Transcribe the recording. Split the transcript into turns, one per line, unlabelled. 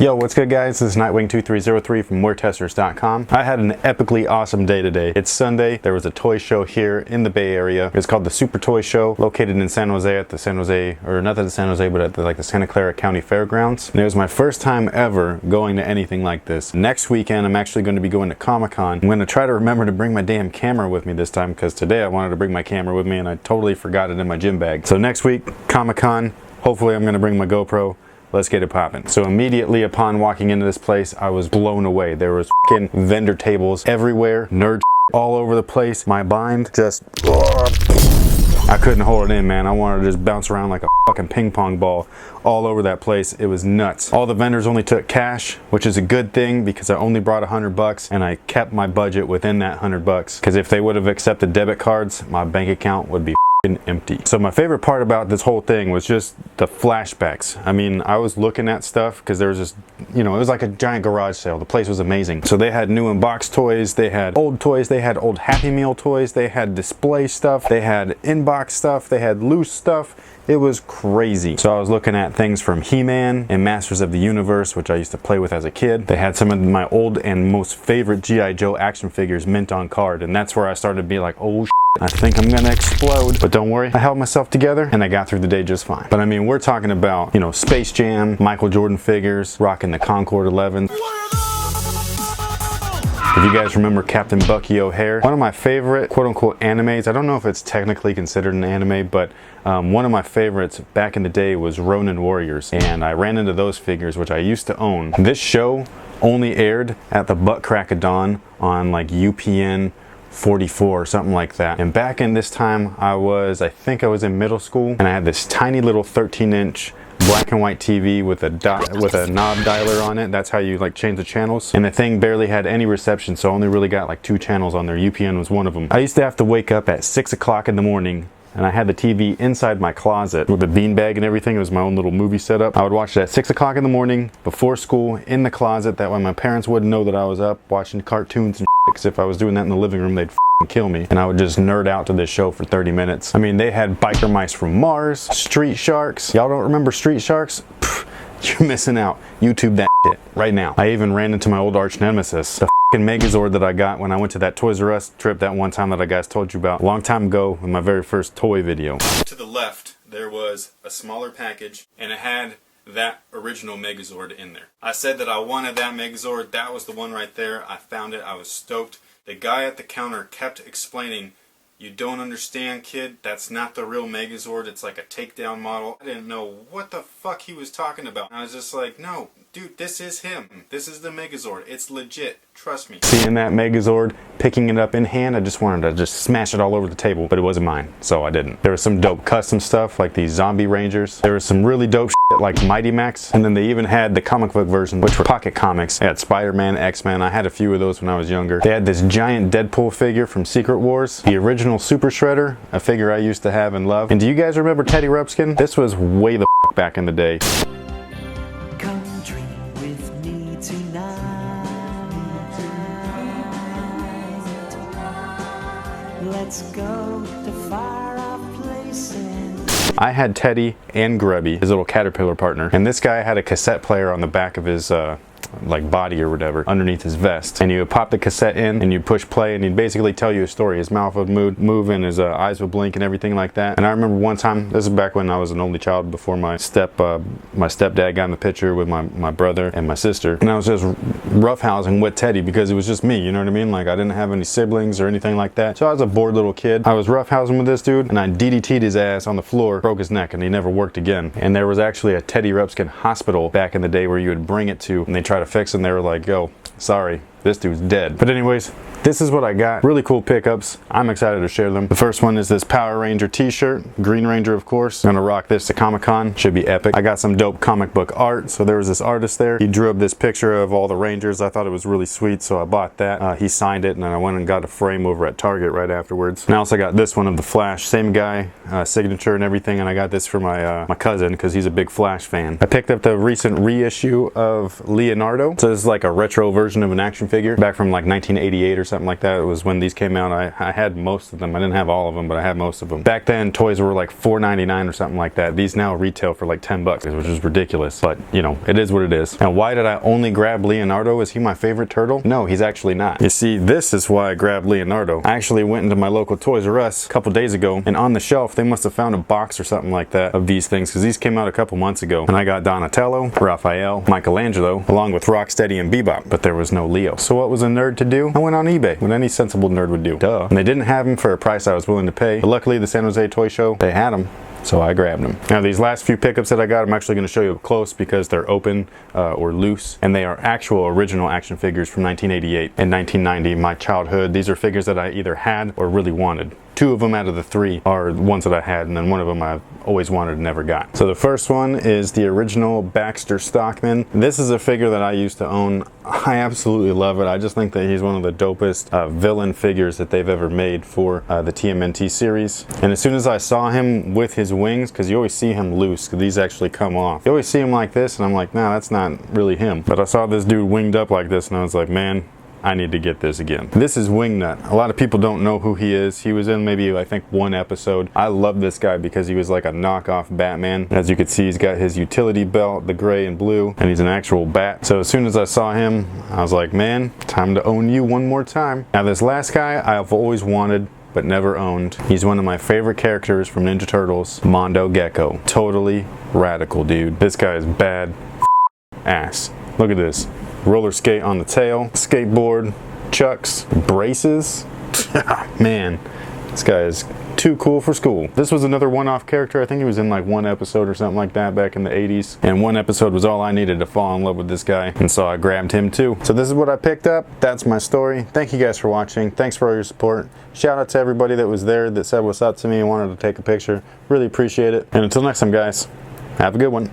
Yo, what's good guys? This is Nightwing2303 from WearTesters.com. I had an epically awesome day today. It's Sunday. There was a toy show here in the Bay Area. It's called the Super Toy Show, located in San Jose at the San Jose, or not at the San Jose, but at the Santa Clara County Fairgrounds. And it was my first time ever going to anything like this. Next weekend, I'm actually going to be going to Comic-Con. I'm going to try to remember to bring my damn camera with me this time, because today I wanted to bring my camera with me and I totally forgot it in my gym bag. So next week, Comic-Con, hopefully I'm going to bring my GoPro. Let's get it popping. So immediately upon walking into this place, I was blown away. There was fucking vendor tables everywhere, nerd all over the place. My mind just, I couldn't hold it in, man. I wanted to just bounce around like a fucking ping pong ball all over that place. It was nuts. All the vendors only took cash, which is a good thing because I only brought $100 and I kept my budget within that $100. Because if they would have accepted debit cards, my bank account would be empty. So my favorite part about this whole thing was just the flashbacks. I mean, I was looking at stuff because there was just, you know, it was like a giant garage sale. The place was amazing. So they had new in-box toys, they had old toys, they had old Happy Meal toys, they had display stuff, they had in-box stuff, they had loose stuff. It was crazy. So I was looking at things from He-Man and Masters of the Universe, which I used to play with as a kid. They had some of my old and most favorite G.I. Joe action figures mint on card, and that's where I started to be like, oh shit, I think I'm gonna explode. But don't worry, I held myself together and I got through the day just fine. But I mean, we're talking about, you know, Space Jam, Michael Jordan figures, rocking the Concorde 11. If you guys remember Captain Bucky O'Hare, one of my favorite quote-unquote animes, I don't know if it's technically considered an anime, but one of my favorites back in the day was Ronin Warriors, and I ran into those figures, which I used to own. This show only aired at the butt crack of dawn on like UPN 44 or something like that. And back in this time, I think I was in middle school, and I had this tiny little 13-inch black and white TV with a knob dialer on it. That's how you like change the channels. And the thing barely had any reception, so I only really got like 2 channels on there. UPN was one of them. I used to have to wake up at 6 o'clock in the morning, and I had the TV inside my closet with a beanbag and everything. It was my own little movie setup. I would watch it at 6 o'clock in the morning before school in the closet. That way my parents wouldn't know that I was up watching cartoons and shit, because if I was doing that in the living room, they'd kill me. And I would just nerd out to this show for 30 minutes. I mean, they had biker mice from Mars, Street Sharks. Y'all don't remember Street Sharks? Pfft, you're missing out. YouTube that shit right now. I even ran into my old arch nemesis, the fucking Megazord that I got when I went to that Toys R Us trip that one time that I guys told you about a long time ago in my very first toy video. To the left, there was a smaller package, and it had that original Megazord in there. I said that I wanted that Megazord. That was the one right there. I found it. I was stoked. The guy at the counter kept explaining, "You don't understand, kid. That's not the real Megazord. It's like a takedown model." I didn't know what the fuck he was talking about. I was just like, no, dude, this is him. This is the Megazord. It's legit. Trust me. Seeing that Megazord, picking it up in hand, I just wanted to just smash it all over the table, but it wasn't mine, so I didn't. There was some dope custom stuff like these zombie rangers. There was some really dope shit like Mighty Max, and then they even had the comic book version, which were pocket comics. They had Spider-Man, X-Men. I had a few of those when I was younger. They had this giant Deadpool figure from Secret Wars, the original Super Shredder, a figure I used to have and love. And do you guys remember Teddy Ruxpin? This was way the f back in the day.
Come dream with me tonight. Let's go to far off places.
I had Teddy and Grubby, his little caterpillar partner, and this guy had a cassette player on the back of his like body or whatever underneath his vest, and you would pop the cassette in and you'd push play and he'd basically tell you a story. His mouth would move and his eyes would blink and everything like that. And I remember one time, this is back when I was an only child before my stepdad got in the picture with my brother and my sister, and I was just roughhousing with Teddy because it was just me, you know what I mean? Like, I didn't have any siblings or anything like that, so I was a bored little kid. I was roughhousing with this dude and I DDT'd his ass on the floor, broke his neck, and he never worked again. And there was actually a Teddy Ruxpin hospital back in the day where you would bring it to and they try to fix it, and they were like, yo, sorry, this dude's dead. But anyways, this is what I got. Really cool pickups. I'm excited to share them. The first one is this Power Ranger t-shirt. Green Ranger, of course. I'm gonna rock this to Comic-Con. Should be epic. I got some dope comic book art. So there was this artist there. He drew up this picture of all the Rangers. I thought it was really sweet, so I bought that. He signed it, and then I went and got a frame over at Target right afterwards. And I also got this one of the Flash. Same guy, signature and everything, and I got this for my cousin because he's a big Flash fan. I picked up the recent reissue of Leonardo. So this is like a retro version of an action figure figure back from like 1988 or something like that. It was when these came out. I had most of them. I didn't have all of them, but I had most of them. Back then, toys were like $4.99 or something like that. These now retail for like 10 bucks, which is ridiculous. But, you know, it is what it is. Now, why did I only grab Leonardo? Is he my favorite turtle? No, he's actually not. You see, this is why I grabbed Leonardo. I actually went into my local Toys R Us a couple days ago, and on the shelf, they must have found a box or something like that of these things, because these came out a couple months ago. And I got Donatello, Raphael, Michelangelo, along with Rocksteady and Bebop, but there was no Leo. So what was a nerd to do? I went on eBay, what any sensible nerd would do. Duh. And they didn't have them for a price I was willing to pay, but luckily the San Jose Toy Show, they had them. So I grabbed them. Now these last few pickups that I got, I'm actually going to show you up close because they're open or loose, and they are actual original action figures from 1988 and 1990, my childhood. These are figures that I either had or really wanted. 2 of them out of the 3 are ones that I had, and then 1 of them I've always wanted and never got. So the first one is the original Baxter Stockman. This is a figure that I used to own. I absolutely love it. I just think that he's one of the dopest villain figures that they've ever made for the TMNT series. And as soon as I saw him with his wings, because you always see him loose, because these actually come off. You always see him like this, and I'm like, nah, that's not really him. But I saw this dude winged up like this, and I was like, man, I need to get this again. This is Wingnut. A lot of people don't know who he is. He was in maybe, I think, 1 episode. I love this guy because he was like a knockoff Batman. As you can see, he's got his utility belt, the gray and blue, and he's an actual bat. So as soon as I saw him, I was like, man, time to own you one more time. Now this last guy, I've always wanted, but never owned. He's one of my favorite characters from Ninja Turtles, Mondo Gecko. Totally radical, dude. This guy is bad ass. Look at this. Roller skate on the tail, skateboard, chucks, braces. Man, this guy is too cool for school. This was another one-off character. I think he was in like 1 episode or something like that back in the 80s. And 1 episode was all I needed to fall in love with this guy. And so I grabbed him too. So this is what I picked up. That's my story. Thank you guys for watching. Thanks for all your support. Shout out to everybody that was there that said what's up to me and wanted to take a picture. Really appreciate it. And until next time, guys, have a good one.